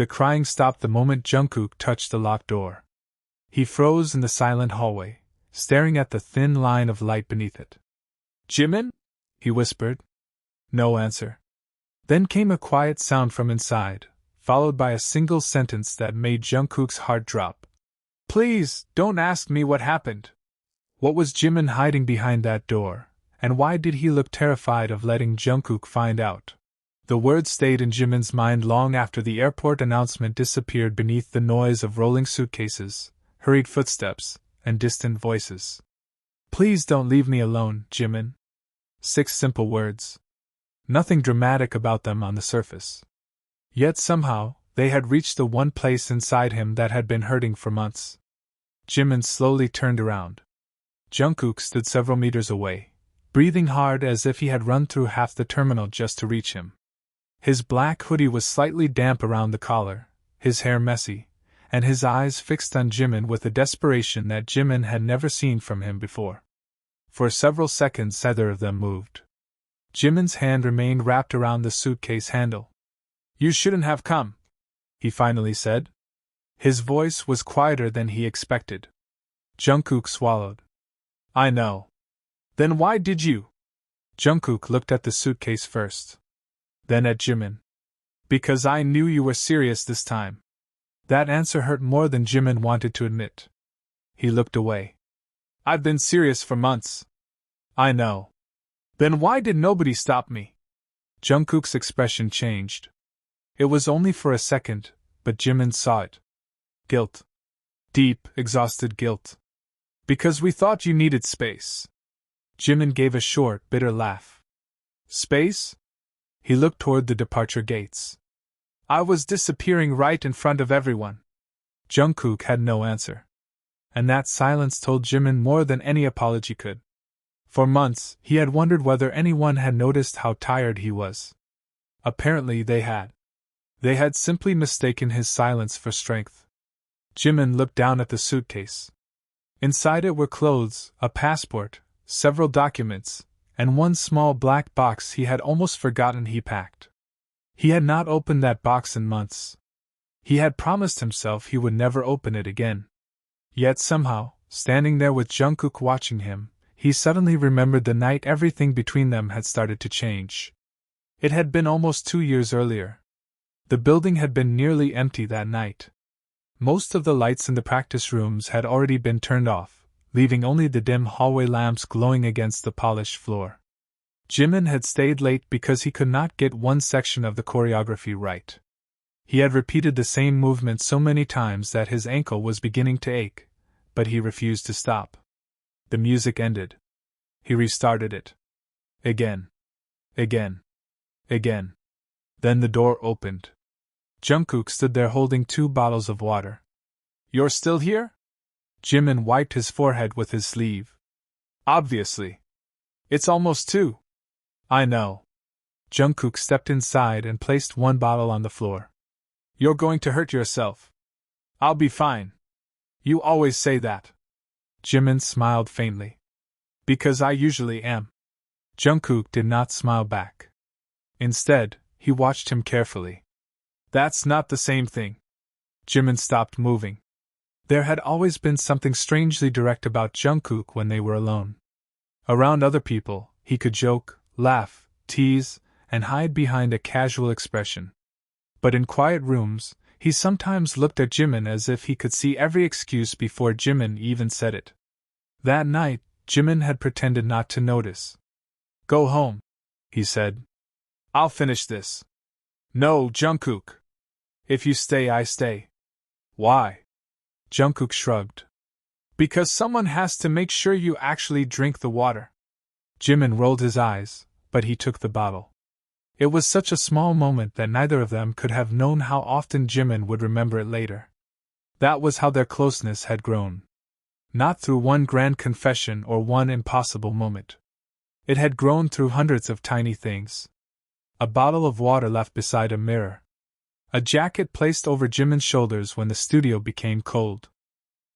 The crying stopped the moment Jungkook touched the locked door. He froze in the silent hallway, staring at the thin line of light beneath it. "Jimin?" he whispered. No answer. Then came a quiet sound from inside, followed by a single sentence that made Jungkook's heart drop. "Please, don't ask me what happened." What was Jimin hiding behind that door, and why did he look terrified of letting Jungkook find out? The words stayed in Jimin's mind long after the airport announcement disappeared beneath the noise of rolling suitcases, hurried footsteps, and distant voices. "Please don't leave me alone, Jimin." 6 simple words. Nothing dramatic about them on the surface. Yet somehow, they had reached the one place inside him that had been hurting for months. Jimin slowly turned around. Jungkook stood several meters away, breathing hard as if he had run through half the terminal just to reach him. His black hoodie was slightly damp around the collar, his hair messy, and his eyes fixed on Jimin with a desperation that Jimin had never seen from him before. For several seconds neither of them moved. Jimin's hand remained wrapped around the suitcase handle. "You shouldn't have come," he finally said. His voice was quieter than he expected. Jungkook swallowed. "I know." "Then why did you?" Jungkook looked at the suitcase first. Then at Jimin. "Because I knew you were serious this time." That answer hurt more than Jimin wanted to admit. He looked away. "I've been serious for months." "I know." "Then why did nobody stop me?" Jungkook's expression changed. It was only for a second, but Jimin saw it. Guilt. Deep, exhausted guilt. "Because we thought you needed space." Jimin gave a short, bitter laugh. "Space?" He looked toward the departure gates. "I was disappearing right in front of everyone." Jungkook had no answer. And that silence told Jimin more than any apology could. For months, he had wondered whether anyone had noticed how tired he was. Apparently they had. They had simply mistaken his silence for strength. Jimin looked down at the suitcase. Inside it were clothes, a passport, several documents, and one small black box he had almost forgotten he packed. He had not opened that box in months. He had promised himself he would never open it again. Yet somehow, standing there with Jungkook watching him, he suddenly remembered the night everything between them had started to change. It had been almost 2 years earlier. The building had been nearly empty that night. Most of the lights in the practice rooms had already been turned off, leaving only the dim hallway lamps glowing against the polished floor. Jimin had stayed late because he could not get one section of the choreography right. He had repeated the same movement so many times that his ankle was beginning to ache, but he refused to stop. The music ended. He restarted it. Again. Again. Again. Then the door opened. Jungkook stood there holding 2 bottles of water. "You're still here?" Jimin wiped his forehead with his sleeve. "Obviously. It's almost 2. "I know." Jungkook stepped inside and placed 1 bottle on the floor. "You're going to hurt yourself." "I'll be fine." "You always say that." Jimin smiled faintly. "Because I usually am." Jungkook did not smile back. Instead, he watched him carefully. "That's not the same thing." Jimin stopped moving. There had always been something strangely direct about Jungkook when they were alone. Around other people, he could joke, laugh, tease, and hide behind a casual expression. But in quiet rooms, he sometimes looked at Jimin as if he could see every excuse before Jimin even said it. That night, Jimin had pretended not to notice. "Go home," he said. "I'll finish this." "No, Jungkook. If you stay, I stay." "Why?" Jungkook shrugged. "Because someone has to make sure you actually drink the water." Jimin rolled his eyes, but he took the bottle. It was such a small moment that neither of them could have known how often Jimin would remember it later. That was how their closeness had grown. Not through one grand confession or one impossible moment. It had grown through hundreds of tiny things. A bottle of water left beside a mirror. A jacket placed over Jimin's shoulders when the studio became cold.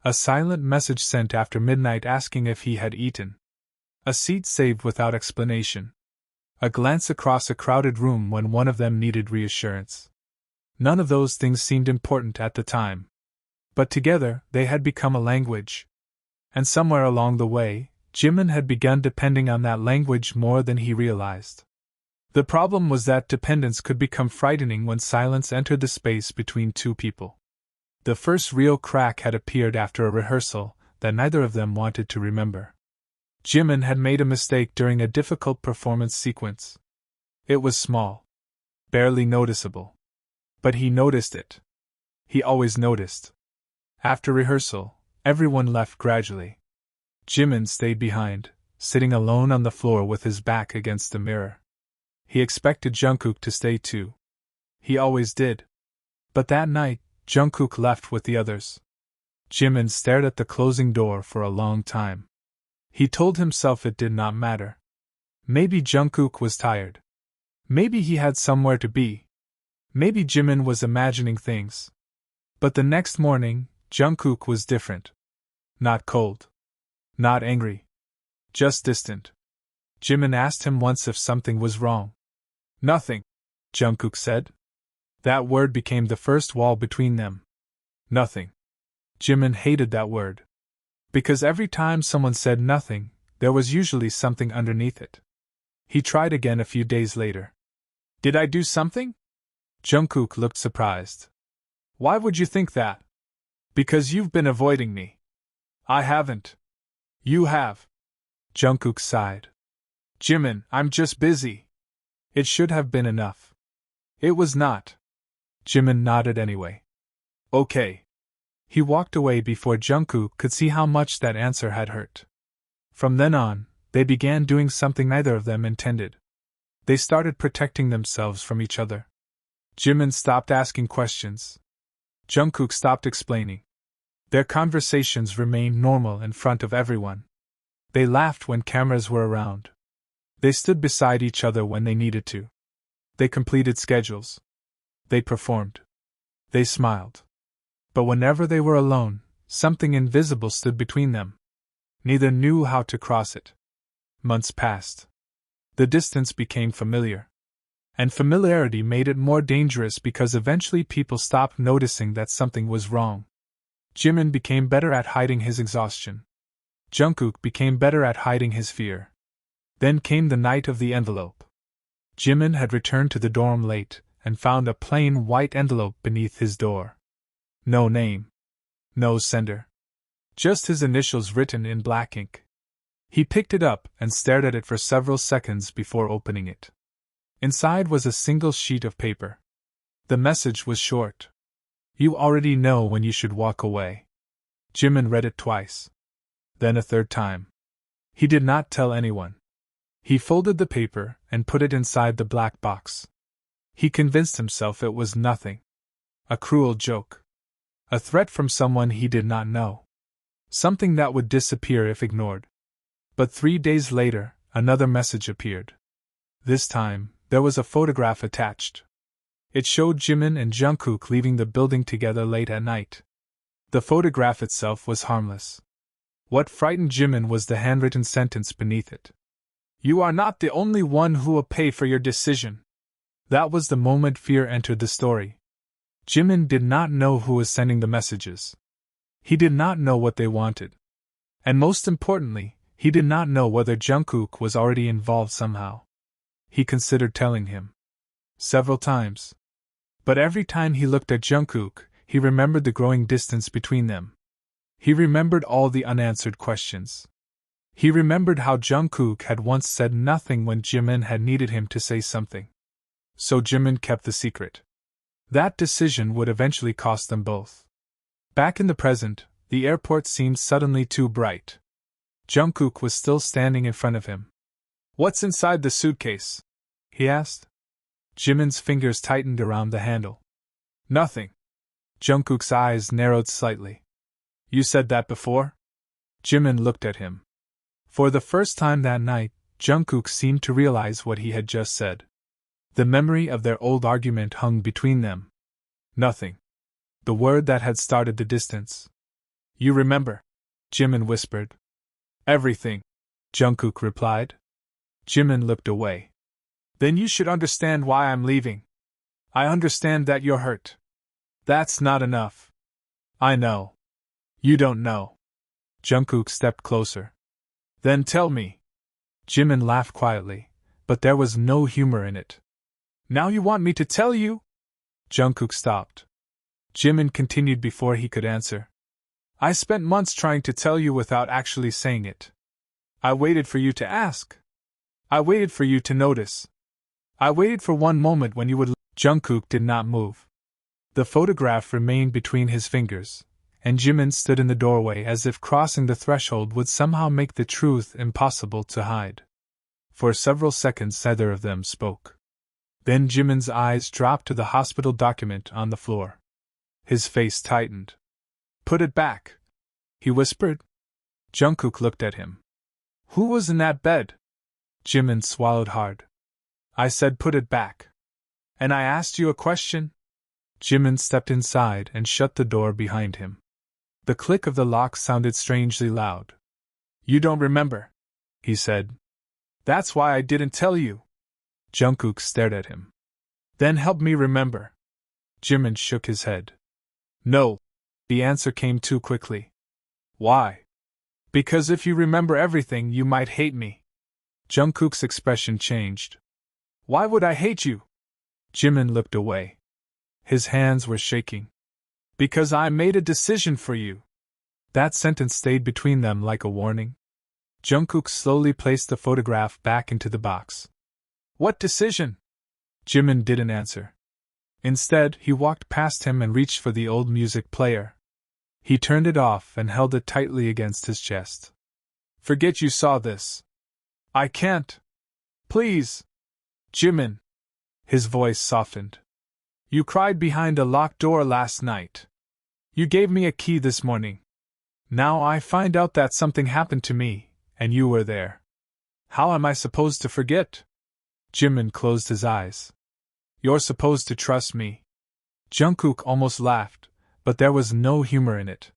A silent message sent after midnight asking if he had eaten. A seat saved without explanation. A glance across a crowded room when one of them needed reassurance. None of those things seemed important at the time. But together, they had become a language. And somewhere along the way, Jimin had begun depending on that language more than he realized. The problem was that dependence could become frightening when silence entered the space between two people. The first real crack had appeared after a rehearsal that neither of them wanted to remember. Jimin had made a mistake during a difficult performance sequence. It was small, barely noticeable. But he noticed it. He always noticed. After rehearsal, everyone left gradually. Jimin stayed behind, sitting alone on the floor with his back against the mirror. He expected Jungkook to stay too. He always did. But that night, Jungkook left with the others. Jimin stared at the closing door for a long time. He told himself it did not matter. Maybe Jungkook was tired. Maybe he had somewhere to be. Maybe Jimin was imagining things. But the next morning, Jungkook was different. Not cold. Not angry. Just distant. Jimin asked him once if something was wrong. Nothing, Jungkook said. That word became the first wall between them. Nothing. Jimin hated that word. Because every time someone said nothing, there was usually something underneath it. He tried again a few days later. Did I do something? Jungkook looked surprised. Why would you think that? Because you've been avoiding me. I haven't. You have. Jungkook sighed. Jimin, I'm just busy. It should have been enough. It was not. Jimin nodded anyway. Okay. He walked away before Jungkook could see how much that answer had hurt. From then on, they began doing something neither of them intended. They started protecting themselves from each other. Jimin stopped asking questions. Jungkook stopped explaining. Their conversations remained normal in front of everyone. They laughed when cameras were around. They stood beside each other when they needed to. They completed schedules. They performed. They smiled. But whenever they were alone, something invisible stood between them. Neither knew how to cross it. Months passed. The distance became familiar. And familiarity made it more dangerous because eventually people stopped noticing that something was wrong. Jimin became better at hiding his exhaustion. Jungkook became better at hiding his fear. Then came the night of the envelope. Jimin had returned to the dorm late and found a plain white envelope beneath his door. No name. No sender. Just his initials written in black ink. He picked it up and stared at it for several seconds before opening it. Inside was a single sheet of paper. The message was short. You already know when you should walk away. Jimin read it twice. Then a third time. He did not tell anyone. He folded the paper and put it inside the black box. He convinced himself it was nothing. A cruel joke. A threat from someone he did not know. Something that would disappear if ignored. But 3 days later, another message appeared. This time, there was a photograph attached. It showed Jimin and Jungkook leaving the building together late at night. The photograph itself was harmless. What frightened Jimin was the handwritten sentence beneath it. You are not the only one who will pay for your decision. That was the moment fear entered the story. Jimin did not know who was sending the messages. He did not know what they wanted. And most importantly, he did not know whether Jungkook was already involved somehow. He considered telling him. Several times. But every time he looked at Jungkook, he remembered the growing distance between them. He remembered all the unanswered questions. He remembered how Jungkook had once said nothing when Jimin had needed him to say something. So Jimin kept the secret. That decision would eventually cost them both. Back in the present, the airport seemed suddenly too bright. Jungkook was still standing in front of him. What's inside the suitcase? He asked. Jimin's fingers tightened around the handle. Nothing. Jungkook's eyes narrowed slightly. You said that before? Jimin looked at him. For the first time that night, Jungkook seemed to realize what he had just said. The memory of their old argument hung between them. Nothing. The word that had started the distance. You remember? Jimin whispered. Everything, Jungkook replied. Jimin looked away. Then you should understand why I'm leaving. I understand that you're hurt. That's not enough. I know. You don't know. Jungkook stepped closer. Then tell me. Jimin laughed quietly, but there was no humor in it. Now you want me to tell you? Jungkook stopped. Jimin continued before he could answer. I spent months trying to tell you without actually saying it. I waited for you to ask. I waited for you to notice. I waited for one moment when you would. Jungkook did not move. The photograph remained between his fingers, and Jimin stood in the doorway as if crossing the threshold would somehow make the truth impossible to hide. For several seconds neither of them spoke. Then Jimin's eyes dropped to the hospital document on the floor. His face tightened. Put it back, he whispered. Jungkook looked at him. Who was in that bed? Jimin swallowed hard. I said put it back. And I asked you a question? Jimin stepped inside and shut the door behind him. The click of the lock sounded strangely loud. You don't remember, he said. That's why I didn't tell you. Jungkook stared at him. Then help me remember. Jimin shook his head. No. The answer came too quickly. Why? Because if you remember everything, you might hate me. Jungkook's expression changed. Why would I hate you? Jimin looked away. His hands were shaking. Because I made a decision for you. That sentence stayed between them like a warning. Jungkook slowly placed the photograph back into the box. What decision? Jimin didn't answer. Instead, he walked past him and reached for the old music player. He turned it off and held it tightly against his chest. Forget you saw this. I can't. Please. Jimin. His voice softened. You cried behind a locked door last night. You gave me a key this morning. Now I find out that something happened to me, and you were there. How am I supposed to forget? Jimin closed his eyes. You're supposed to trust me. Jungkook almost laughed, but there was no humor in it.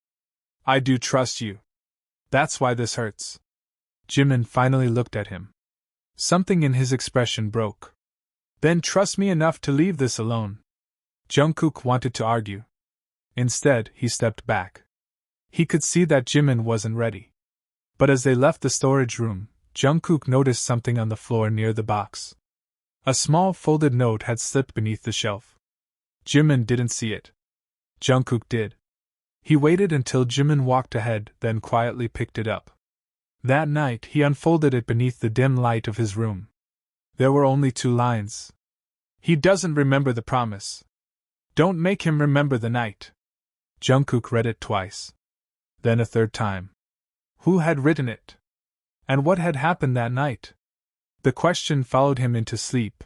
I do trust you. That's why this hurts. Jimin finally looked at him. Something in his expression broke. Then trust me enough to leave this alone. Jungkook wanted to argue. Instead, he stepped back. He could see that Jimin wasn't ready. But as they left the storage room, Jungkook noticed something on the floor near the box. A small folded note had slipped beneath the shelf. Jimin didn't see it. Jungkook did. He waited until Jimin walked ahead, then quietly picked it up. That night, he unfolded it beneath the dim light of his room. There were only 2 lines. He doesn't remember the promise. Don't make him remember the night. Jungkook read it twice. Then a 3rd time. Who had written it? And what had happened that night? The question followed him into sleep.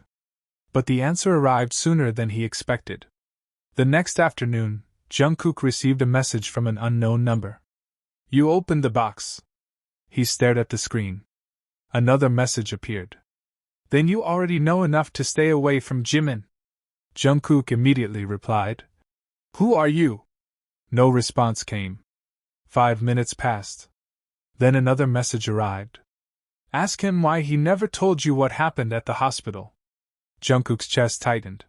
But the answer arrived sooner than he expected. The next afternoon, Jungkook received a message from an unknown number. You opened the box. He stared at the screen. Another message appeared. Then you already know enough to stay away from Jimin. Jungkook immediately replied. Who are you? No response came. 5 minutes passed. Then another message arrived. Ask him why he never told you what happened at the hospital. Jungkook's chest tightened.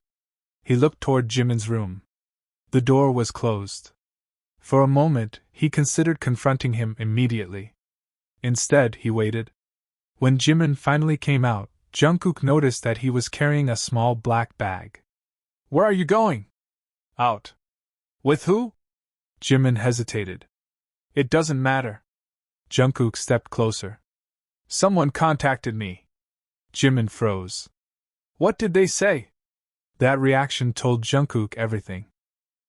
He looked toward Jimin's room. The door was closed. For a moment, he considered confronting him immediately. Instead, he waited. When Jimin finally came out, Jungkook noticed that he was carrying a small black bag. Where are you going? Out. With who? Jimin hesitated. It doesn't matter. Jungkook stepped closer. Someone contacted me. Jimin froze. What did they say? That reaction told Jungkook everything.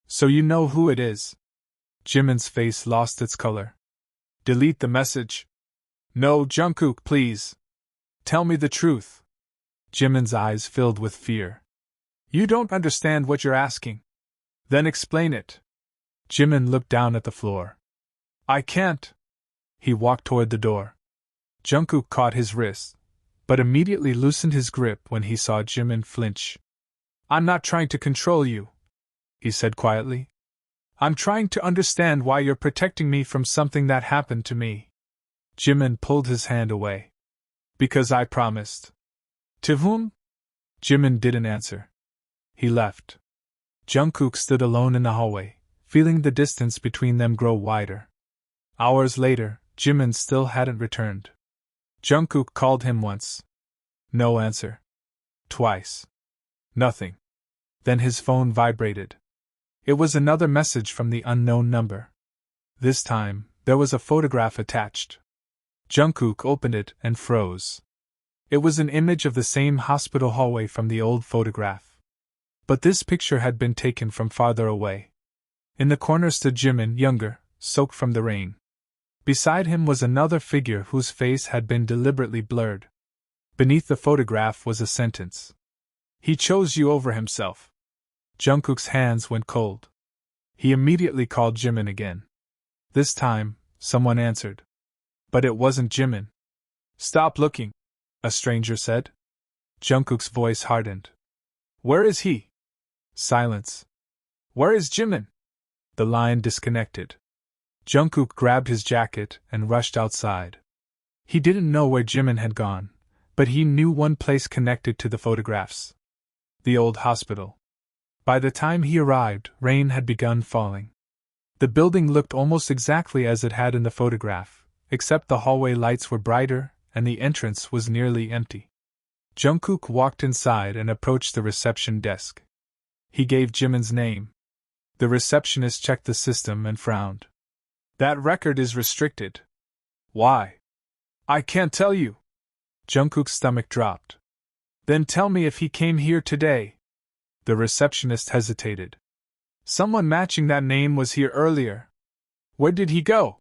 So you know who it is? Jimin's face lost its color. Delete the message. No, Jungkook, please. Tell me the truth. Jimin's eyes filled with fear. You don't understand what you're asking. Then explain it. Jimin looked down at the floor. I can't. He walked toward the door. Jungkook caught his wrist, but immediately loosened his grip when he saw Jimin flinch. I'm not trying to control you, he said quietly. I'm trying to understand why you're protecting me from something that happened to me. Jimin pulled his hand away. Because I promised. To whom? Jimin didn't answer. He left. Jungkook stood alone in the hallway, feeling the distance between them grow wider. Hours later, Jimin still hadn't returned. Jungkook called him once. No answer. Twice. Nothing. Then his phone vibrated. It was another message from the unknown number. This time, there was a photograph attached. Jungkook opened it and froze. It was an image of the same hospital hallway from the old photograph. But this picture had been taken from farther away. In the corner stood Jimin, younger, soaked from the rain. Beside him was another figure whose face had been deliberately blurred. Beneath the photograph was a sentence. He chose you over himself. Jungkook's hands went cold. He immediately called Jimin again. This time, someone answered. But it wasn't Jimin. Stop looking, a stranger said. Jungkook's voice hardened. Where is he? Silence. Where is Jimin? The line disconnected. Jungkook grabbed his jacket and rushed outside. He didn't know where Jimin had gone, but he knew one place connected to the photographs. The old hospital. By the time he arrived, rain had begun falling. The building looked almost exactly as it had in the photograph, except the hallway lights were brighter and the entrance was nearly empty. Jungkook walked inside and approached the reception desk. He gave Jimin's name. The receptionist checked the system and frowned. That record is restricted. Why? I can't tell you. Jungkook's stomach dropped. Then tell me if he came here today. The receptionist hesitated. Someone matching that name was here earlier. Where did he go?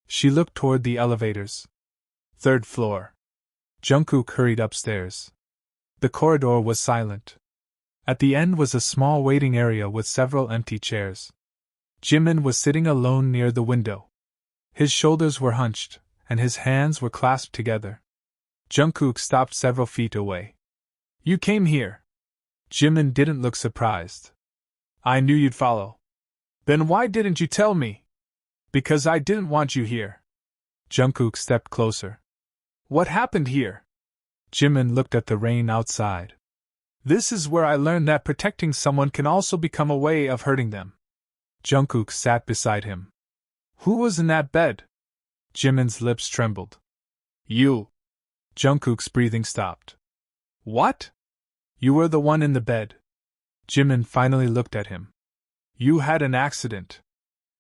She looked toward the elevators. 3rd floor. Jungkook hurried upstairs. The corridor was silent. At the end was a small waiting area with several empty chairs. Jimin was sitting alone near the window. His shoulders were hunched, and his hands were clasped together. Jungkook stopped several feet away. You came here. Jimin didn't look surprised. I knew you'd follow. Then why didn't you tell me? Because I didn't want you here. Jungkook stepped closer. What happened here? Jimin looked at the rain outside. This is where I learned that protecting someone can also become a way of hurting them. Jungkook sat beside him. Who was in that bed? Jimin's lips trembled. You. Jungkook's breathing stopped. What? You were the one in the bed. Jimin finally looked at him. You had an accident.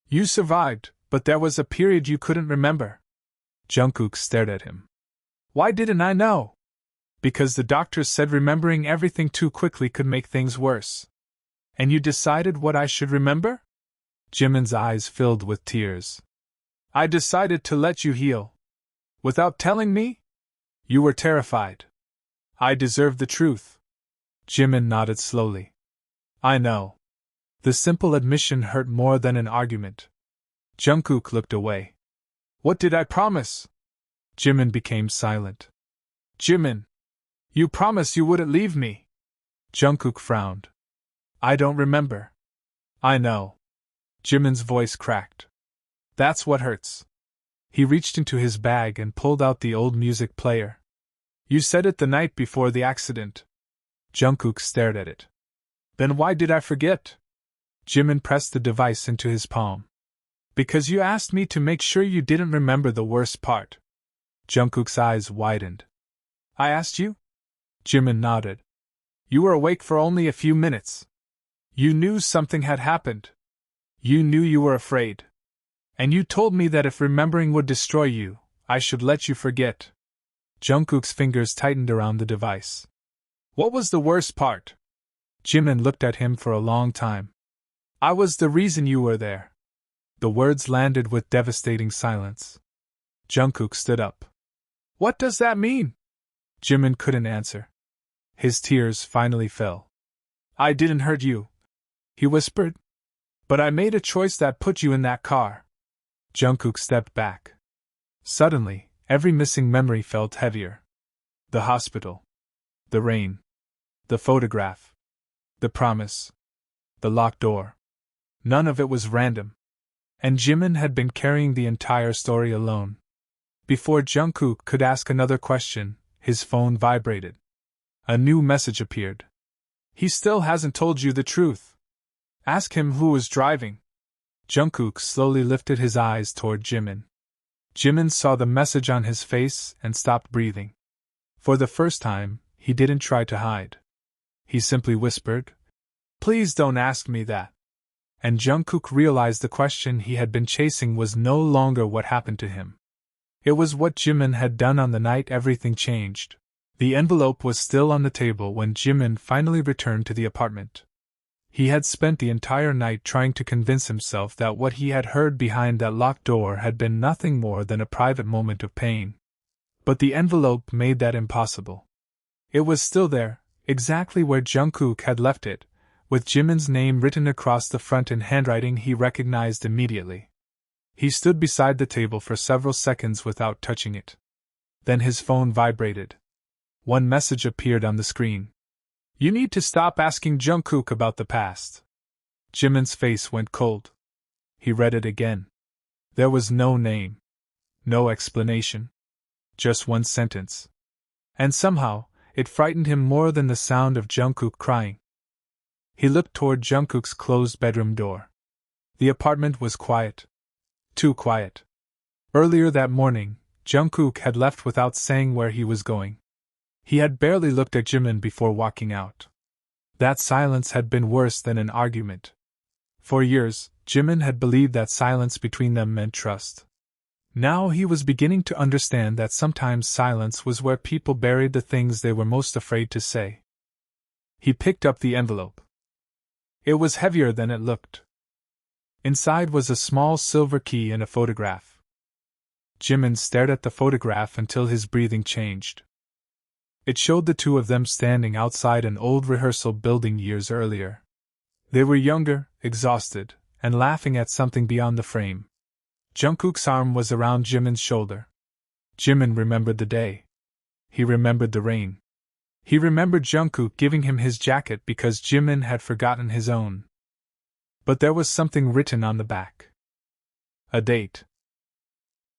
You survived, but there was a period you couldn't remember. Jungkook stared at him. Why didn't I know? Because the doctors said remembering everything too quickly could make things worse. And you decided what I should remember? Jimin's eyes filled with tears. I decided to let you heal. Without telling me? You were terrified. I deserved the truth. Jimin nodded slowly. I know. The simple admission hurt more than an argument. Jungkook looked away. What did I promise? Jimin became silent. Jimin! You promised you wouldn't leave me. Jungkook frowned. I don't remember. I know. Jimin's voice cracked. That's what hurts. He reached into his bag and pulled out the old music player. You said it the night before the accident. Jungkook stared at it. Then why did I forget? Jimin pressed the device into his palm. Because you asked me to make sure you didn't remember the worst part. Jungkook's eyes widened. I asked you? Jimin nodded. You were awake for only a few minutes. You knew something had happened. You knew you were afraid. And you told me that if remembering would destroy you, I should let you forget. Jungkook's fingers tightened around the device. What was the worst part? Jimin looked at him for a long time. I was the reason you were there. The words landed with devastating silence. Jungkook stood up. What does that mean? Jimin couldn't answer. His tears finally fell. I didn't hurt you, he whispered. But I made a choice that put you in that car. Jungkook stepped back. Suddenly, every missing memory felt heavier. The hospital. The rain. The photograph. The promise. The locked door. None of it was random. And Jimin had been carrying the entire story alone. Before Jungkook could ask another question, his phone vibrated. A new message appeared. He still hasn't told you the truth. Ask him who was driving. Jungkook slowly lifted his eyes toward Jimin. Jimin saw the message on his face and stopped breathing. For the first time, he didn't try to hide. He simply whispered, "Please don't ask me that." And Jungkook realized the question he had been chasing was no longer what happened to him. It was what Jimin had done on the night everything changed. The envelope was still on the table when Jimin finally returned to the apartment. He had spent the entire night trying to convince himself that what he had heard behind that locked door had been nothing more than a private moment of pain. But the envelope made that impossible. It was still there, exactly where Jungkook had left it, with Jimin's name written across the front in handwriting he recognized immediately. He stood beside the table for several seconds without touching it. Then his phone vibrated. One message appeared on the screen. "You need to stop asking Jungkook about the past." Jimin's face went cold. He read it again. There was no name. No explanation. Just one sentence. And somehow, it frightened him more than the sound of Jungkook crying. He looked toward Jungkook's closed bedroom door. The apartment was quiet. Too quiet. Earlier that morning, Jungkook had left without saying where he was going. He had barely looked at Jimin before walking out. That silence had been worse than an argument. For years, Jimin had believed that silence between them meant trust. Now he was beginning to understand that sometimes silence was where people buried the things they were most afraid to say. He picked up the envelope. It was heavier than it looked. Inside was a small silver key and a photograph. Jimin stared at the photograph until his breathing changed. It showed the two of them standing outside an old rehearsal building years earlier. They were younger, exhausted, and laughing at something beyond the frame. Jungkook's arm was around Jimin's shoulder. Jimin remembered the day. He remembered the rain. He remembered Jungkook giving him his jacket because Jimin had forgotten his own. But there was something written on the back. A date.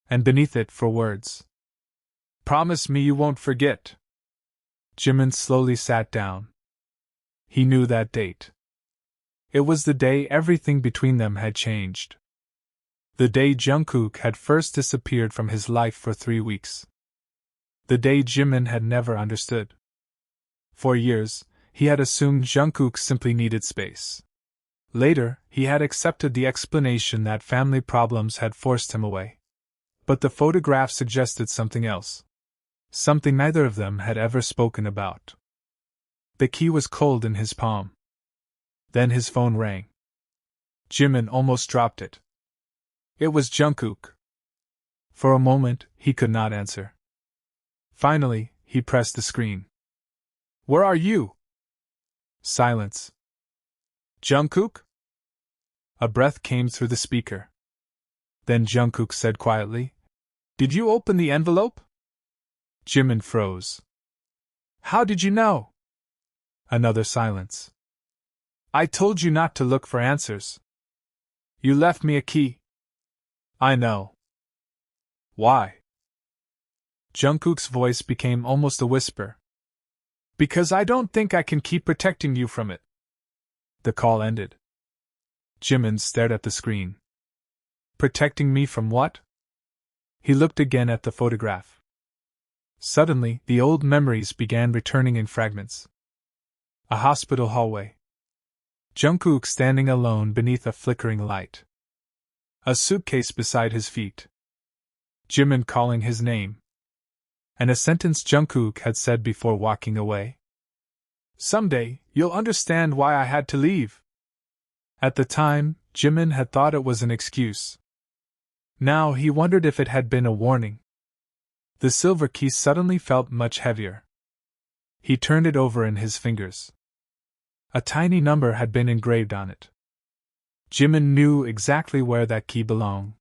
And beneath it 4 words. "Promise me you won't forget." Jimin slowly sat down. He knew that date. It was the day everything between them had changed. The day Jungkook had first disappeared from his life for 3 weeks. The day Jimin had never understood. For years, he had assumed Jungkook simply needed space. Later, he had accepted the explanation that family problems had forced him away. But the photograph suggested something else. Something neither of them had ever spoken about. The key was cold in his palm. Then his phone rang. Jimin almost dropped it. It was Jungkook. For a moment, he could not answer. Finally, he pressed the screen. "Where are you?" Silence. "Jungkook?" A breath came through the speaker. Then Jungkook said quietly, "Did you open the envelope?" Jimin froze. "How did you know?" Another silence. "I told you not to look for answers. You left me a key." "I know." "Why?" Jungkook's voice became almost a whisper. "Because I don't think I can keep protecting you from it." The call ended. Jimin stared at the screen. "Protecting me from what?" He looked again at the photograph. Suddenly, the old memories began returning in fragments. A hospital hallway. Jungkook standing alone beneath a flickering light. A suitcase beside his feet. Jimin calling his name. And a sentence Jungkook had said before walking away. "Someday, you'll understand why I had to leave." At the time, Jimin had thought it was an excuse. Now he wondered if it had been a warning. The silver key suddenly felt much heavier. He turned it over in his fingers. A tiny number had been engraved on it. Jimin knew exactly where that key belonged.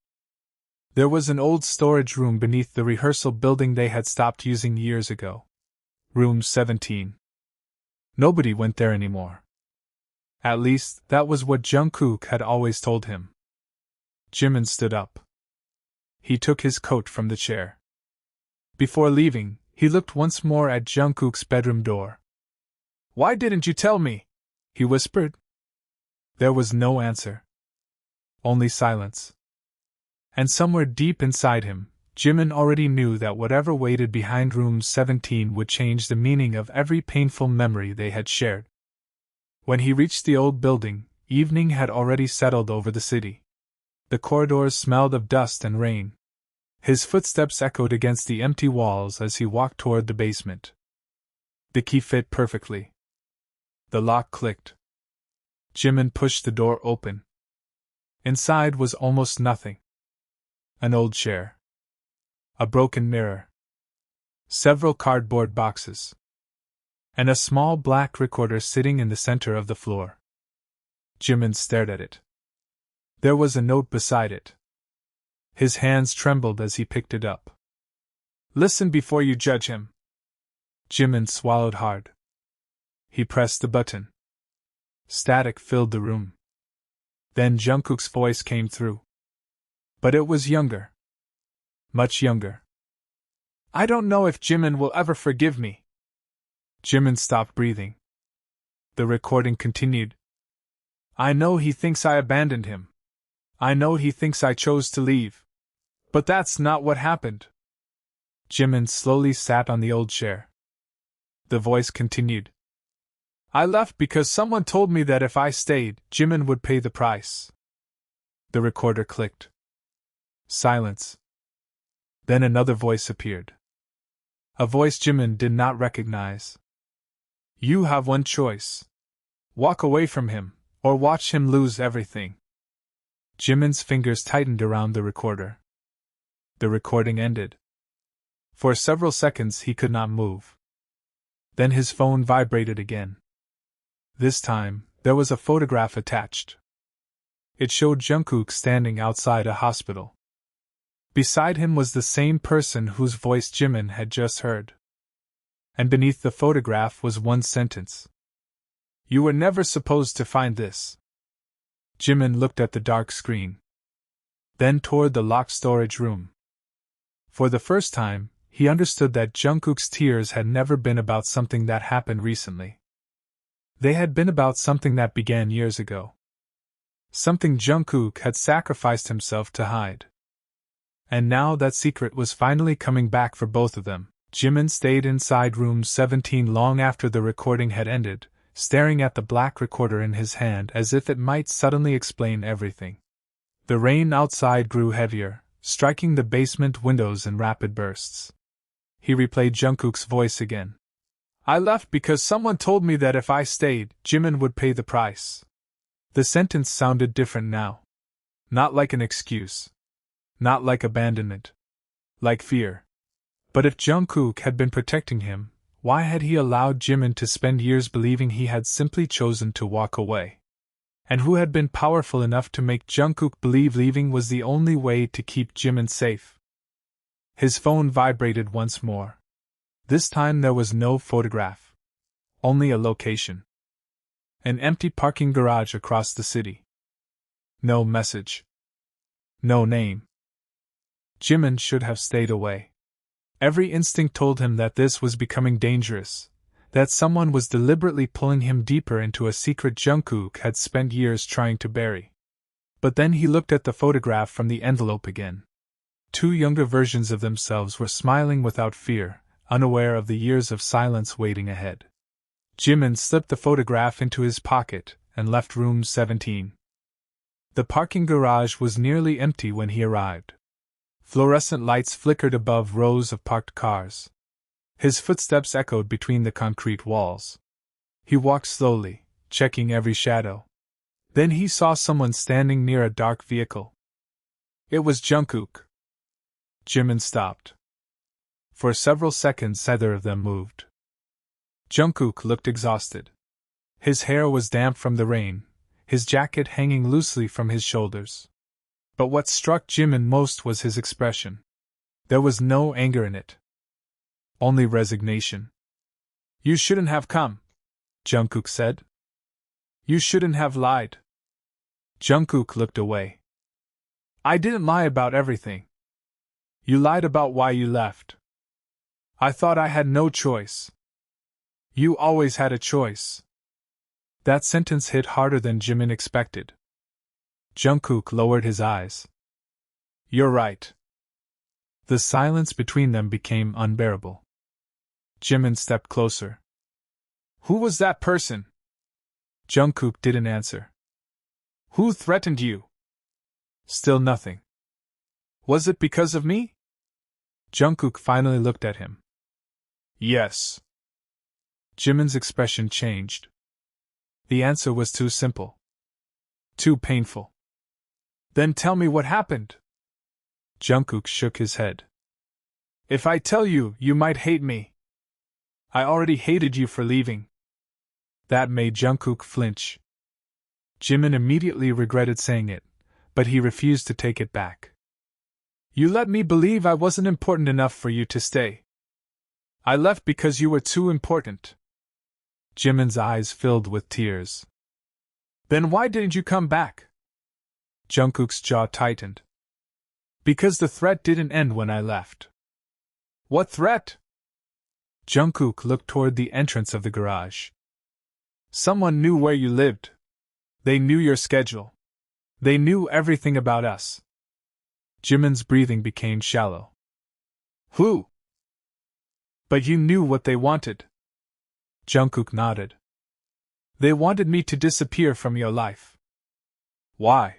There was an old storage room beneath the rehearsal building they had stopped using years ago. Room 17. Nobody went there anymore. At least, that was what Jungkook had always told him. Jimin stood up. He took his coat from the chair. Before leaving, he looked once more at Jungkook's bedroom door. "Why didn't you tell me?" he whispered. There was no answer. Only silence. And somewhere deep inside him, Jimin already knew that whatever waited behind room 17 would change the meaning of every painful memory they had shared. When he reached the old building, evening had already settled over the city. The corridors smelled of dust and rain. His footsteps echoed against the empty walls as he walked toward the basement. The key fit perfectly. The lock clicked. Jimin pushed the door open. Inside was almost nothing. An old chair. A broken mirror. Several cardboard boxes. And a small black recorder sitting in the center of the floor. Jimin stared at it. There was a note beside it. His hands trembled as he picked it up. Listen before you judge him. Jimin swallowed hard. He pressed the button. Static filled the room. Then Jungkook's voice came through. But it was younger. Much younger. I don't know if Jimin will ever forgive me. Jimin stopped breathing. The recording continued. I know he thinks I abandoned him. I know he thinks I chose to leave. But that's not what happened. Jimin slowly sat on the old chair. The voice continued. I left because someone told me that if I stayed, Jimin would pay the price. The recorder clicked. Silence. Then another voice appeared. A voice Jimin did not recognize. You have one choice. Walk away from him, or watch him lose everything. Jimin's fingers tightened around the recorder. The recording ended. For several seconds he could not move. Then his phone vibrated again. This time, there was a photograph attached. It showed Jungkook standing outside a hospital. Beside him was the same person whose voice Jimin had just heard. And beneath the photograph was one sentence. You were never supposed to find this. Jimin looked at the dark screen. Then toward the locked storage room. For the first time, he understood that Jungkook's tears had never been about something that happened recently. They had been about something that began years ago. Something Jungkook had sacrificed himself to hide. And now that secret was finally coming back for both of them. Jimin stayed inside room 17 long after the recording had ended, staring at the black recorder in his hand as if it might suddenly explain everything. The rain outside grew heavier, striking the basement windows in rapid bursts. He replayed Jungkook's voice again. I left because someone told me that if I stayed, Jimin would pay the price. The sentence sounded different now. Not like an excuse. Not like abandonment. Like fear. But if Jungkook had been protecting him, why had he allowed Jimin to spend years believing he had simply chosen to walk away? And who had been powerful enough to make Jungkook believe leaving was the only way to keep Jimin safe? His phone vibrated once more. This time there was no photograph. Only a location. An empty parking garage across the city. No message. No name. Jimin should have stayed away. Every instinct told him that this was becoming dangerous, that someone was deliberately pulling him deeper into a secret Jungkook had spent years trying to bury. But then he looked at the photograph from the envelope again. Two younger versions of themselves were smiling without fear, unaware of the years of silence waiting ahead. Jimin slipped the photograph into his pocket and left room 17. The parking garage was nearly empty when he arrived. Fluorescent lights flickered above rows of parked cars. His footsteps echoed between the concrete walls. He walked slowly, checking every shadow. Then he saw someone standing near a dark vehicle. It was Jungkook. Jimin stopped. For several seconds neither of them moved. Jungkook looked exhausted. His hair was damp from the rain, his jacket hanging loosely from his shoulders. But what struck Jimin most was his expression. There was no anger in it. Only resignation. You shouldn't have come, Jungkook said. You shouldn't have lied. Jungkook looked away. I didn't lie about everything. You lied about why you left. I thought I had no choice. You always had a choice. That sentence hit harder than Jimin expected. Jungkook lowered his eyes. You're right. The silence between them became unbearable. Jimin stepped closer. Who was that person? Jungkook didn't answer. Who threatened you? Still nothing. Was it because of me? Jungkook finally looked at him. Yes. Jimin's expression changed. The answer was too simple. Too painful. Then tell me what happened. Jungkook shook his head. If I tell you, you might hate me. I already hated you for leaving. That made Jungkook flinch. Jimin immediately regretted saying it, but he refused to take it back. You let me believe I wasn't important enough for you to stay. I left because you were too important. Jimin's eyes filled with tears. Then why didn't you come back? Jungkook's jaw tightened. Because the threat didn't end when I left. What threat? Jungkook looked toward the entrance of the garage. Someone knew where you lived. They knew your schedule. They knew everything about us. Jimin's breathing became shallow. Who? But you knew what they wanted. Jungkook nodded. They wanted me to disappear from your life. Why?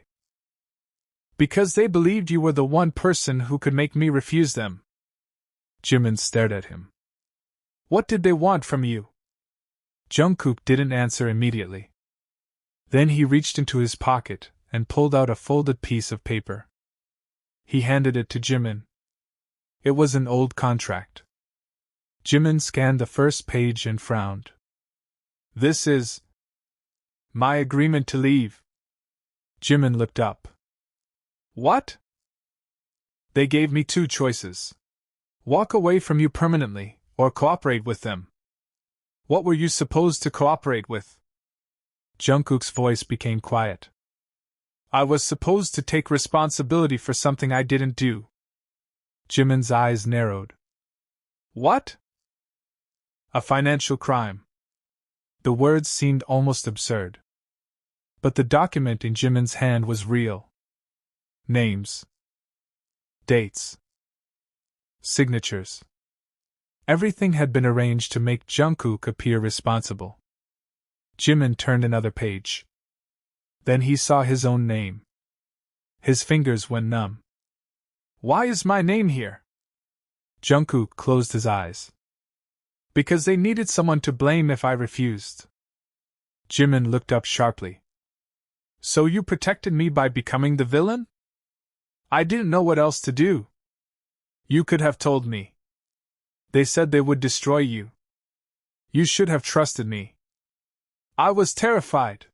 Because they believed you were the one person who could make me refuse them. Jimin stared at him. What did they want from you? Jungkook didn't answer immediately. Then he reached into his pocket and pulled out a folded piece of paper. He handed it to Jimin. It was an old contract. Jimin scanned the first page and frowned. This is my agreement to leave. Jimin looked up. What? They gave me two choices. Walk away from you permanently, or cooperate with them. What were you supposed to cooperate with? Jungkook's voice became quiet. I was supposed to take responsibility for something I didn't do. Jimin's eyes narrowed. What? A financial crime. The words seemed almost absurd. But the document in Jimin's hand was real. Names. Dates. Signatures. Everything had been arranged to make Jungkook appear responsible. Jimin turned another page. Then he saw his own name. His fingers went numb. Why is my name here? Jungkook closed his eyes. Because they needed someone to blame if I refused. Jimin looked up sharply. So you protected me by becoming the villain? I didn't know what else to do. You could have told me. They said they would destroy you. You should have trusted me. I was terrified.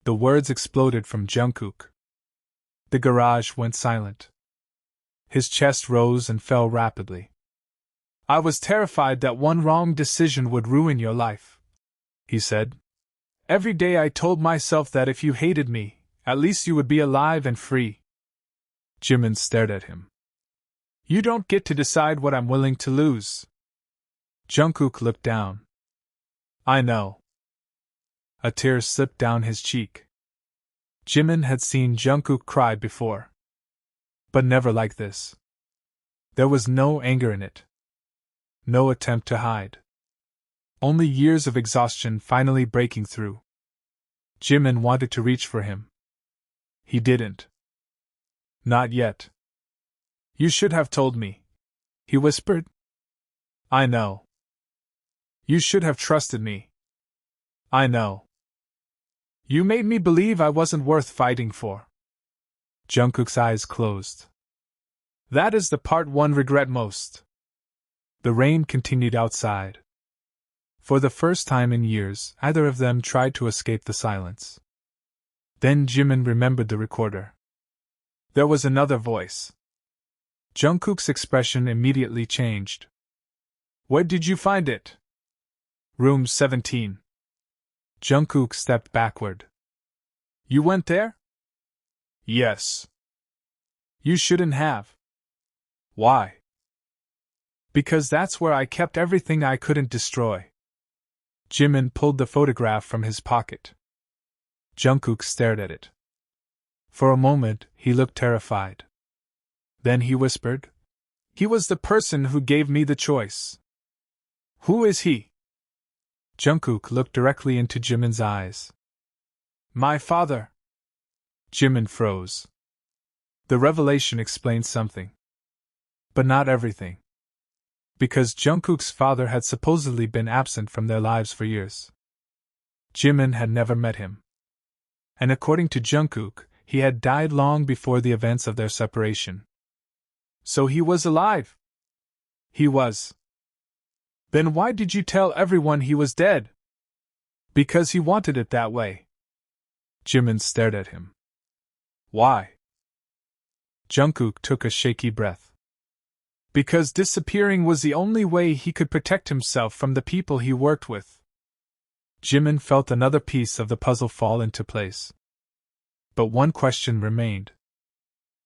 The words exploded from Jungkook. The garage went silent. His chest rose and fell rapidly. I was terrified that one wrong decision would ruin your life, he said. Every day I told myself that if you hated me, at least you would be alive and free. Jimin stared at him. You don't get to decide what I'm willing to lose. Jungkook looked down. I know. A tear slipped down his cheek. Jimin had seen Jungkook cry before. But never like this. There was no anger in it. No attempt to hide. Only years of exhaustion finally breaking through. Jimin wanted to reach for him. He didn't. Not yet. You should have told me, he whispered. I know. You should have trusted me. I know. You made me believe I wasn't worth fighting for. Jungkook's eyes closed. That is the part one regret most. The rain continued outside. For the first time in years, either of them tried to escape the silence. Then Jimin remembered the recorder. There was another voice. Jungkook's expression immediately changed. Where did you find it? Room 17. Jungkook stepped backward. You went there? Yes. You shouldn't have. Why? Because that's where I kept everything I couldn't destroy. Jimin pulled the photograph from his pocket. Jungkook stared at it. For a moment, he looked terrified. Then he whispered, "He was the person who gave me the choice." "Who is he?" Jungkook looked directly into Jimin's eyes. "My father." Jimin froze. The revelation explained something. But not everything. Because Jungkook's father had supposedly been absent from their lives for years. Jimin had never met him. And according to Jungkook, he had died long before the events of their separation. So he was alive? He was. Then why did you tell everyone he was dead? Because he wanted it that way. Jimin stared at him. Why? Jungkook took a shaky breath. Because disappearing was the only way he could protect himself from the people he worked with. Jimin felt another piece of the puzzle fall into place. But one question remained.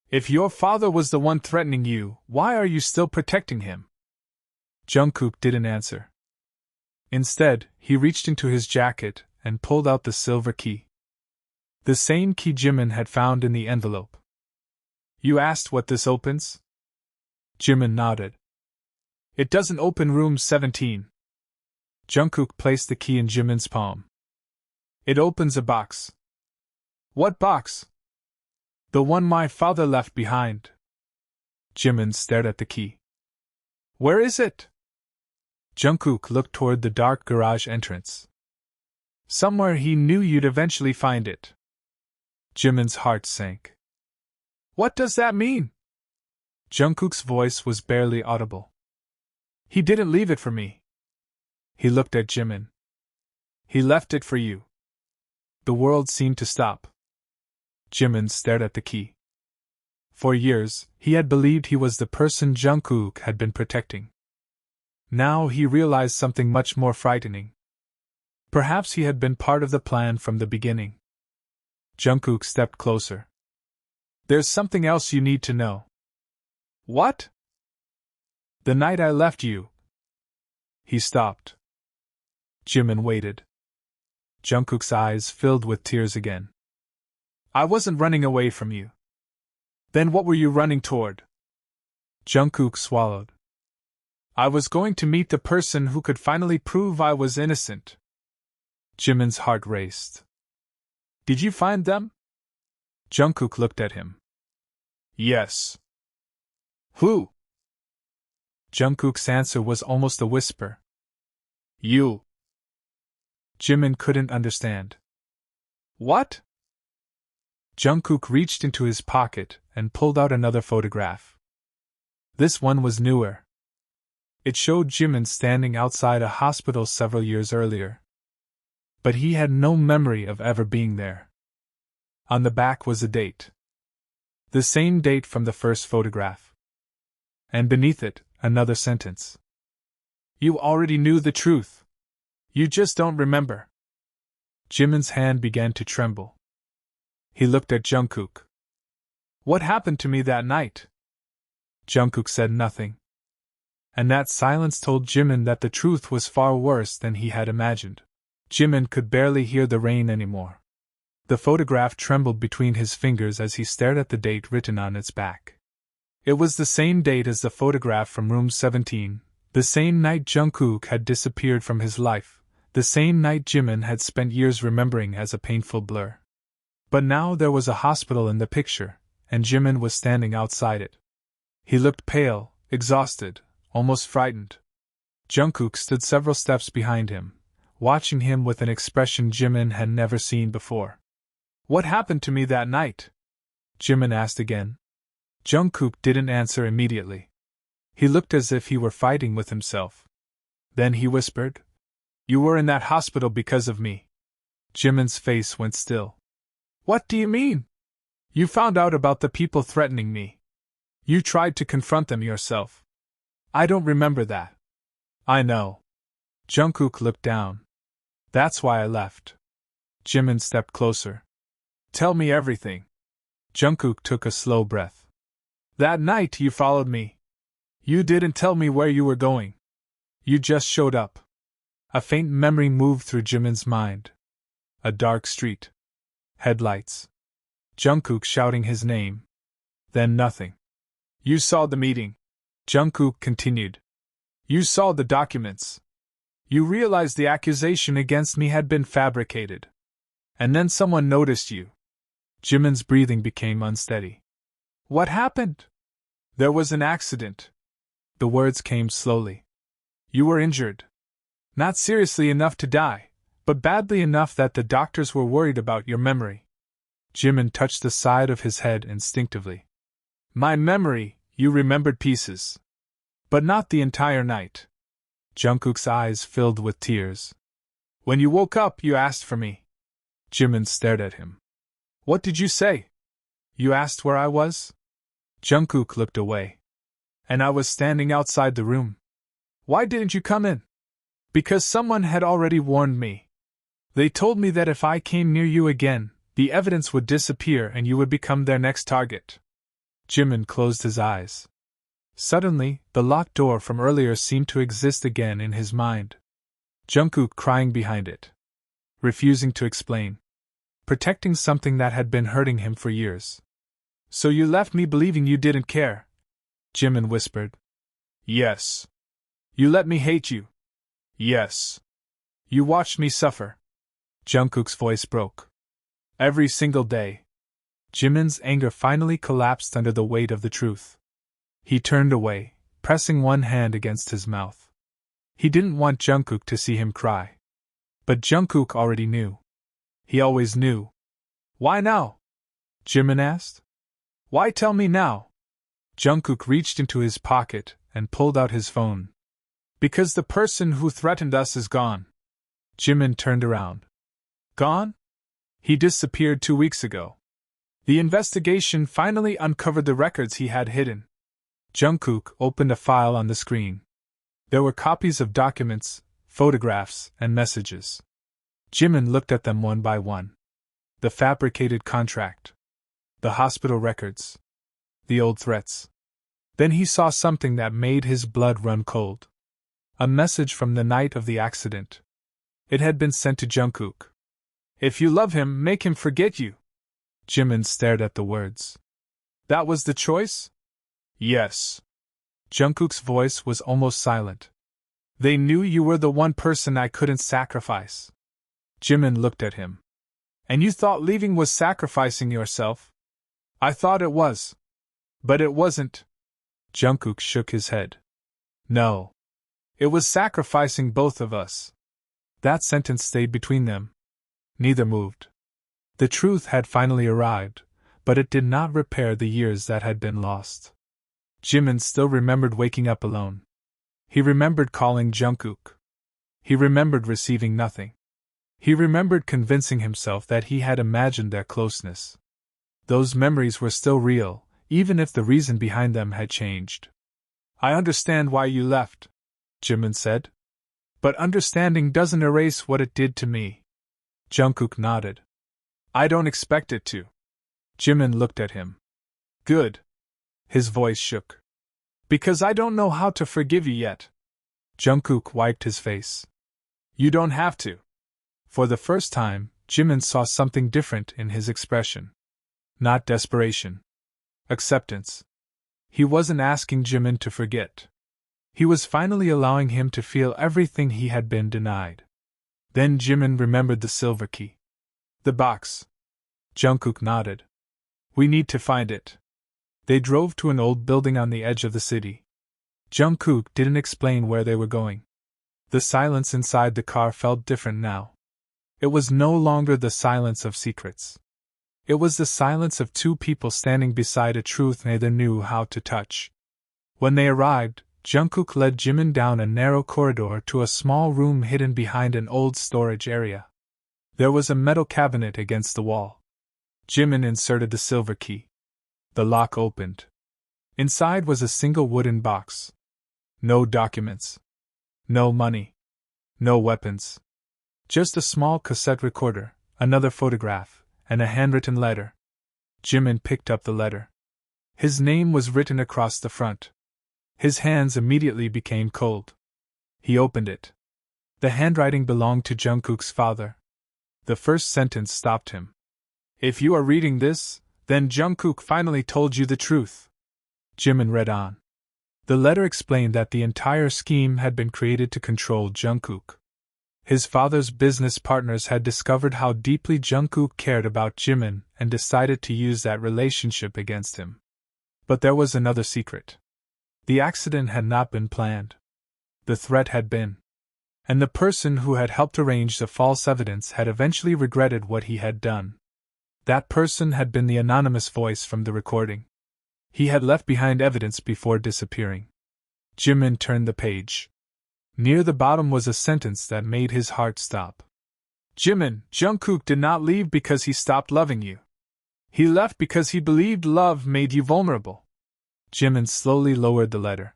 If your father was the one threatening you, why are you still protecting him? Jungkook didn't answer. Instead, he reached into his jacket and pulled out the silver key. The same key Jimin had found in the envelope. You asked what this opens? Jimin nodded. It doesn't open room 17. Jungkook placed the key in Jimin's palm. It opens a box. What box? The one my father left behind. Jimin stared at the key. Where is it? Jungkook looked toward the dark garage entrance. Somewhere he knew you'd eventually find it. Jimin's heart sank. What does that mean? Jungkook's voice was barely audible. He didn't leave it for me. He looked at Jimin. He left it for you. The world seemed to stop. Jimin stared at the key. For years, he had believed he was the person Jungkook had been protecting. Now he realized something much more frightening. Perhaps he had been part of the plan from the beginning. Jungkook stepped closer. There's something else you need to know. What? The night I left you. He stopped. Jimin waited. Jungkook's eyes filled with tears again. I wasn't running away from you. Then what were you running toward? Jungkook swallowed. I was going to meet the person who could finally prove I was innocent. Jimin's heart raced. Did you find them? Jungkook looked at him. Yes. Who? Jungkook's answer was almost a whisper. You. Jimin couldn't understand. What? Jungkook reached into his pocket and pulled out another photograph. This one was newer. It showed Jimin standing outside a hospital several years earlier. But he had no memory of ever being there. On the back was a date. The same date from the first photograph. And beneath it, another sentence. You already knew the truth. You just don't remember. Jimin's hand began to tremble. He looked at Jungkook. What happened to me that night? Jungkook said nothing. And that silence told Jimin that the truth was far worse than he had imagined. Jimin could barely hear the rain anymore. The photograph trembled between his fingers as he stared at the date written on its back. It was the same date as the photograph from room 17, the same night Jungkook had disappeared from his life, the same night Jimin had spent years remembering as a painful blur. But now there was a hospital in the picture, and Jimin was standing outside it. He looked pale, exhausted, almost frightened. Jungkook stood several steps behind him, watching him with an expression Jimin had never seen before. What happened to me that night? Jimin asked again. Jungkook didn't answer immediately. He looked as if he were fighting with himself. Then he whispered, You were in that hospital because of me. Jimin's face went still. What do you mean? You found out about the people threatening me. You tried to confront them yourself. I don't remember that. I know. Jungkook looked down. That's why I left. Jimin stepped closer. Tell me everything. Jungkook took a slow breath. That night you followed me. You didn't tell me where you were going. You just showed up. A faint memory moved through Jimin's mind. A dark street. Headlights. Jungkook shouting his name. Then nothing. You saw the meeting. Jungkook continued. You saw the documents. You realized the accusation against me had been fabricated. And then someone noticed you. Jimin's breathing became unsteady. What happened? There was an accident. The words came slowly. You were injured. Not seriously enough to die, but badly enough that the doctors were worried about your memory. Jimin touched the side of his head instinctively. My memory, you remembered pieces. But not the entire night. Jungkook's eyes filled with tears. When you woke up, you asked for me. Jimin stared at him. What did you say? You asked where I was? Jungkook looked away. And I was standing outside the room. Why didn't you come in? Because someone had already warned me. They told me that if I came near you again, the evidence would disappear and you would become their next target. Jimin closed his eyes. Suddenly, the locked door from earlier seemed to exist again in his mind. Jungkook crying behind it. Refusing to explain. Protecting something that had been hurting him for years. So you left me believing you didn't care? Jimin whispered. Yes. You let me hate you. Yes. You watched me suffer. Jungkook's voice broke. Every single day. Jimin's anger finally collapsed under the weight of the truth. He turned away, pressing one hand against his mouth. He didn't want Jungkook to see him cry. But Jungkook already knew. He always knew. Why now? Jimin asked. Why tell me now? Jungkook reached into his pocket and pulled out his phone. Because the person who threatened us is gone. Jimin turned around. Gone? He disappeared 2 weeks ago. The investigation finally uncovered the records he had hidden. Jungkook opened a file on the screen. There were copies of documents, photographs, and messages. Jimin looked at them one by one. The fabricated contract. The hospital records. The old threats. Then he saw something that made his blood run cold. A message from the night of the accident. It had been sent to Jungkook. If you love him, make him forget you. Jimin stared at the words. That was the choice? Yes. Jungkook's voice was almost silent. They knew you were the one person I couldn't sacrifice. Jimin looked at him. And you thought leaving was sacrificing yourself? I thought it was. But it wasn't. Jungkook shook his head. No. It was sacrificing both of us. That sentence stayed between them. Neither moved. The truth had finally arrived, but it did not repair the years that had been lost. Jimin still remembered waking up alone. He remembered calling Jungkook. He remembered receiving nothing. He remembered convincing himself that he had imagined their closeness. Those memories were still real, even if the reason behind them had changed. I understand why you left, Jimin said. But understanding doesn't erase what it did to me. Jungkook nodded. I don't expect it to. Jimin looked at him. Good. His voice shook. Because I don't know how to forgive you yet. Jungkook wiped his face. You don't have to. For the first time, Jimin saw something different in his expression. Not desperation. Acceptance. He wasn't asking Jimin to forget. He was finally allowing him to feel everything he had been denied. Then Jimin remembered the silver key. The box. Jungkook nodded. We need to find it. They drove to an old building on the edge of the city. Jungkook didn't explain where they were going. The silence inside the car felt different now. It was no longer the silence of secrets. It was the silence of two people standing beside a truth neither knew how to touch. When they arrived, Jungkook led Jimin down a narrow corridor to a small room hidden behind an old storage area. There was a metal cabinet against the wall. Jimin inserted the silver key. The lock opened. Inside was a single wooden box. No documents. No money. No weapons. Just a small cassette recorder, another photograph, and a handwritten letter. Jimin picked up the letter. His name was written across the front. His hands immediately became cold. He opened it. The handwriting belonged to Jungkook's father. The first sentence stopped him. If you are reading this, then Jungkook finally told you the truth. Jimin read on. The letter explained that the entire scheme had been created to control Jungkook. His father's business partners had discovered how deeply Jungkook cared about Jimin and decided to use that relationship against him. But there was another secret. The accident had not been planned. The threat had been. And the person who had helped arrange the false evidence had eventually regretted what he had done. That person had been the anonymous voice from the recording. He had left behind evidence before disappearing. Jimin turned the page. Near the bottom was a sentence that made his heart stop. Jimin, Jungkook did not leave because he stopped loving you. He left because he believed love made you vulnerable. Jimin slowly lowered the letter.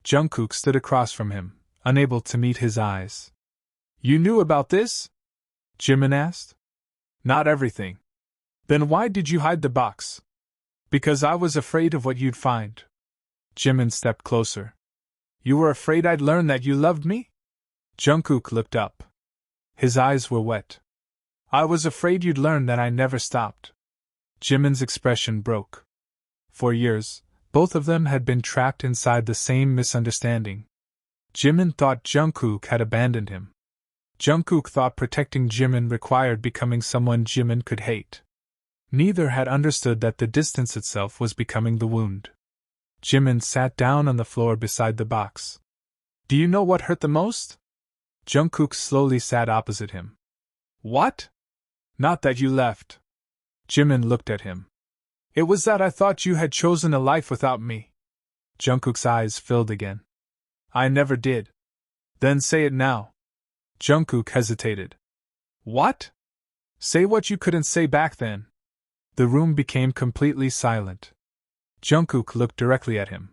Jungkook stood across from him, unable to meet his eyes. You knew about this? Jimin asked. Not everything. Then why did you hide the box? Because I was afraid of what you'd find. Jimin stepped closer. You were afraid I'd learn that you loved me? Jungkook looked up. His eyes were wet. I was afraid you'd learn that I never stopped. Jimin's expression broke. For years, both of them had been trapped inside the same misunderstanding. Jimin thought Jungkook had abandoned him. Jungkook thought protecting Jimin required becoming someone Jimin could hate. Neither had understood that the distance itself was becoming the wound. Jimin sat down on the floor beside the box. Do you know what hurt the most? Jungkook slowly sat opposite him. What? Not that you left. Jimin looked at him. It was that I thought you had chosen a life without me. Jungkook's eyes filled again. I never did. Then say it now. Jungkook hesitated. What? Say what you couldn't say back then. The room became completely silent. Jungkook looked directly at him.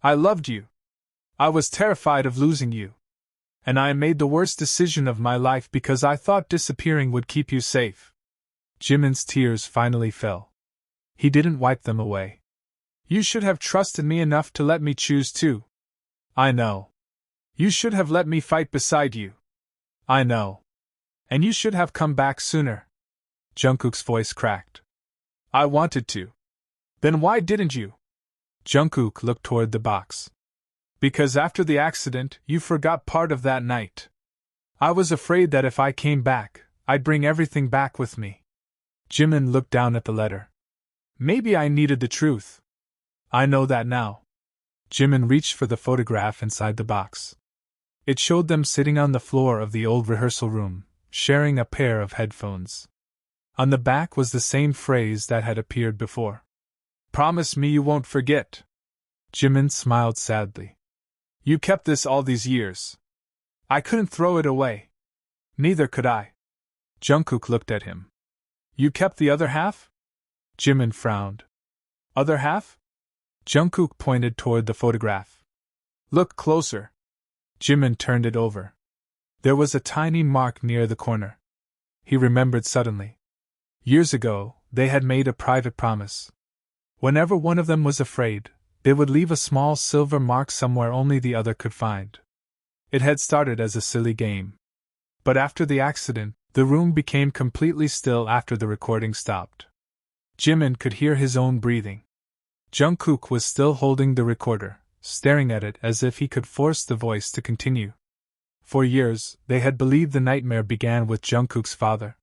I loved you. I was terrified of losing you. And I made the worst decision of my life because I thought disappearing would keep you safe. Jimin's tears finally fell. He didn't wipe them away. You should have trusted me enough to let me choose too. I know. You should have let me fight beside you. I know. And you should have come back sooner. Jungkook's voice cracked. I wanted to. Then why didn't you? Jungkook looked toward the box. Because after the accident, you forgot part of that night. I was afraid that if I came back, I'd bring everything back with me. Jimin looked down at the letter. Maybe I needed the truth. I know that now. Jimin reached for the photograph inside the box. It showed them sitting on the floor of the old rehearsal room, sharing a pair of headphones. On the back was the same phrase that had appeared before. Promise me you won't forget. Jimin smiled sadly. You kept this all these years. I couldn't throw it away. Neither could I. Jungkook looked at him. You kept the other half? Jimin frowned. Other half? Jungkook pointed toward the photograph. Look closer. Jimin turned it over. There was a tiny mark near the corner. He remembered suddenly. Years ago, they had made a private promise. Whenever one of them was afraid, they would leave a small silver mark somewhere only the other could find. It had started as a silly game. But after the accident, the room became completely still after the recording stopped. Jimin could hear his own breathing. Jungkook was still holding the recorder, staring at it as if he could force the voice to continue. For years, they had believed the nightmare began with Jungkook's father.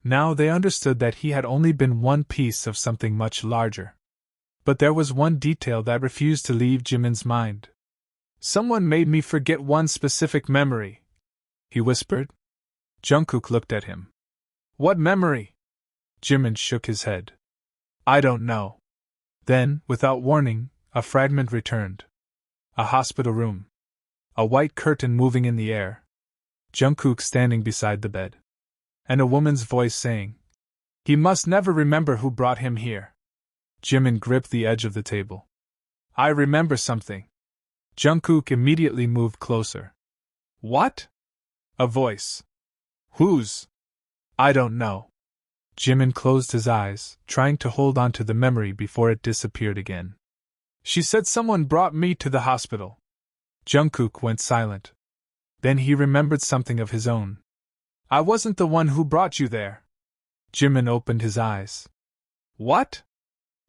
Now they understood that he had only been one piece of something much larger. But there was one detail that refused to leave Jimin's mind. Someone made me forget one specific memory, he whispered. Jungkook looked at him. What memory? Jimin shook his head. I don't know. Then, without warning, a fragment returned. A hospital room. A white curtain moving in the air. Jungkook standing beside the bed. And a woman's voice saying, He must never remember who brought him here. Jimin gripped the edge of the table. I remember something. Jungkook immediately moved closer. What? A voice. Whose? I don't know. Jimin closed his eyes, trying to hold on to the memory before it disappeared again. She said someone brought me to the hospital. Jungkook went silent. Then he remembered something of his own. I wasn't the one who brought you there. Jimin opened his eyes. What?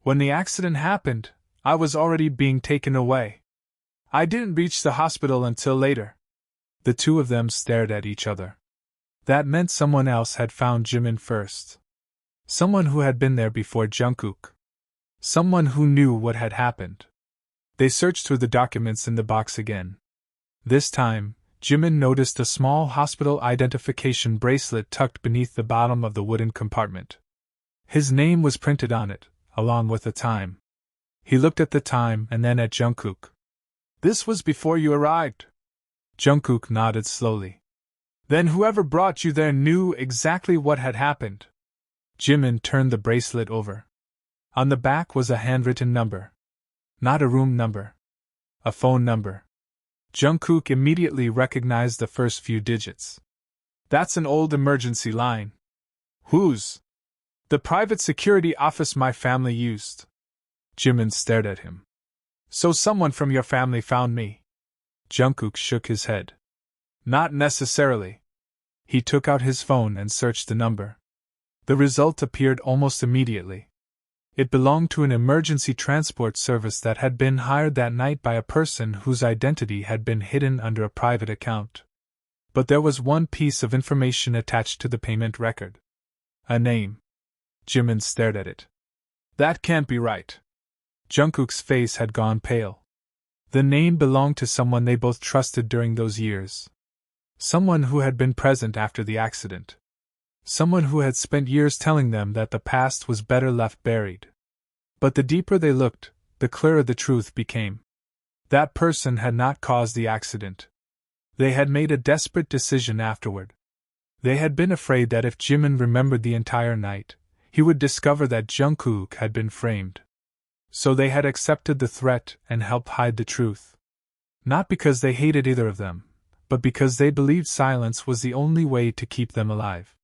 When the accident happened, I was already being taken away. I didn't reach the hospital until later. The two of them stared at each other. That meant someone else had found Jimin first. Someone who had been there before Jungkook. Someone who knew what had happened. They searched through the documents in the box again. This time, Jimin noticed a small hospital identification bracelet tucked beneath the bottom of the wooden compartment. His name was printed on it, along with the time. He looked at the time and then at Jungkook. This was before you arrived. Jungkook nodded slowly. Then whoever brought you there knew exactly what had happened. Jimin turned the bracelet over. On the back was a handwritten number. Not a room number. A phone number. Jungkook immediately recognized the first few digits. That's an old emergency line. Whose? The private security office my family used. Jimin stared at him. So someone from your family found me? Jungkook shook his head. Not necessarily. He took out his phone and searched the number. The result appeared almost immediately. It belonged to an emergency transport service that had been hired that night by a person whose identity had been hidden under a private account. But there was one piece of information attached to the payment record. A name. Jimin stared at it. That can't be right. Jungkook's face had gone pale. The name belonged to someone they both trusted during those years. Someone who had been present after the accident. Someone who had spent years telling them that the past was better left buried. But the deeper they looked, the clearer the truth became. That person had not caused the accident. They had made a desperate decision afterward. They had been afraid that if Jimin remembered the entire night, he would discover that Jungkook had been framed. So they had accepted the threat and helped hide the truth. Not because they hated either of them, but because they believed silence was the only way to keep them alive.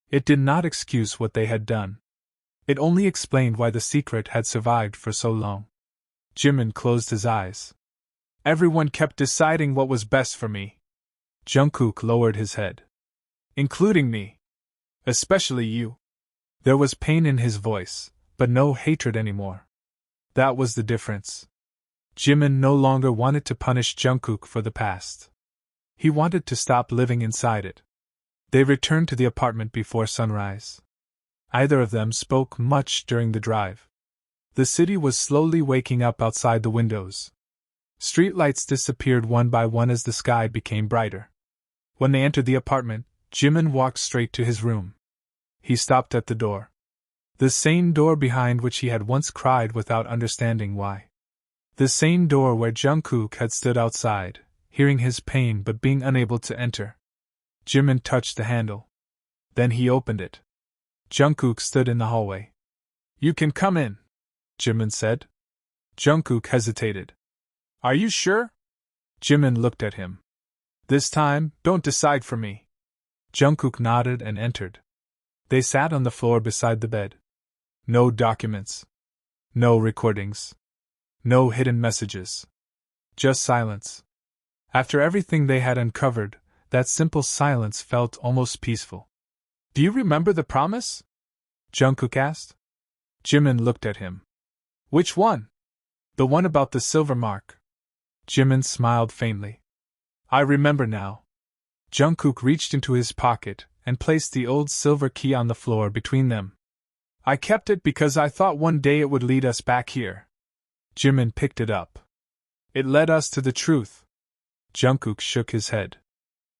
It did not excuse what they had done. It only explained why the secret had survived for so long. Jimin closed his eyes. Everyone kept deciding what was best for me. Jungkook lowered his head. Including me. Especially you. There was pain in his voice, but no hatred anymore. That was the difference. Jimin no longer wanted to punish Jungkook for the past. He wanted to stop living inside it. They returned to the apartment before sunrise. Either of them spoke much during the drive. The city was slowly waking up outside the windows. Streetlights disappeared one by one as the sky became brighter. When they entered the apartment, Jimin walked straight to his room. He stopped at the door. The same door behind which he had once cried without understanding why. The same door where Jungkook had stood outside, hearing his pain but being unable to enter. Jimin touched the handle. Then he opened it. Jungkook stood in the hallway. You can come in, Jimin said. Jungkook hesitated. Are you sure? Jimin looked at him. This time, don't decide for me. Jungkook nodded and entered. They sat on the floor beside the bed. No documents. No recordings. No hidden messages. Just silence. After everything they had uncovered, that simple silence felt almost peaceful. Do you remember the promise? Jungkook asked. Jimin looked at him. Which one? The one about the silver mark. Jimin smiled faintly. I remember now. Jungkook reached into his pocket and placed the old silver key on the floor between them. I kept it because I thought one day it would lead us back here. Jimin picked it up. It led us to the truth. Jungkook shook his head.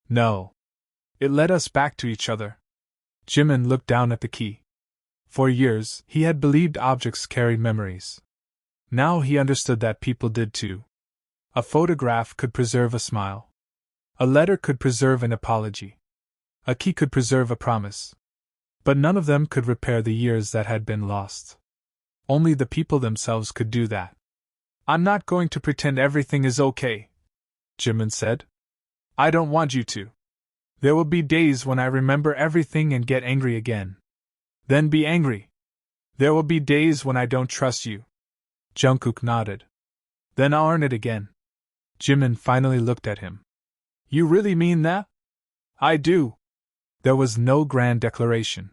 No. It led us back to each other. Jimin looked down at the key. For years, he had believed objects carried memories. Now he understood that people did too. A photograph could preserve a smile. A letter could preserve an apology. A key could preserve a promise. But none of them could repair the years that had been lost. Only the people themselves could do that. I'm not going to pretend everything is okay, Jimin said. I don't want you to. There will be days when I remember everything and get angry again. Then be angry. There will be days when I don't trust you. Jungkook nodded. Then I'll earn it again. Jimin finally looked at him. You really mean that? I do. There was no grand declaration.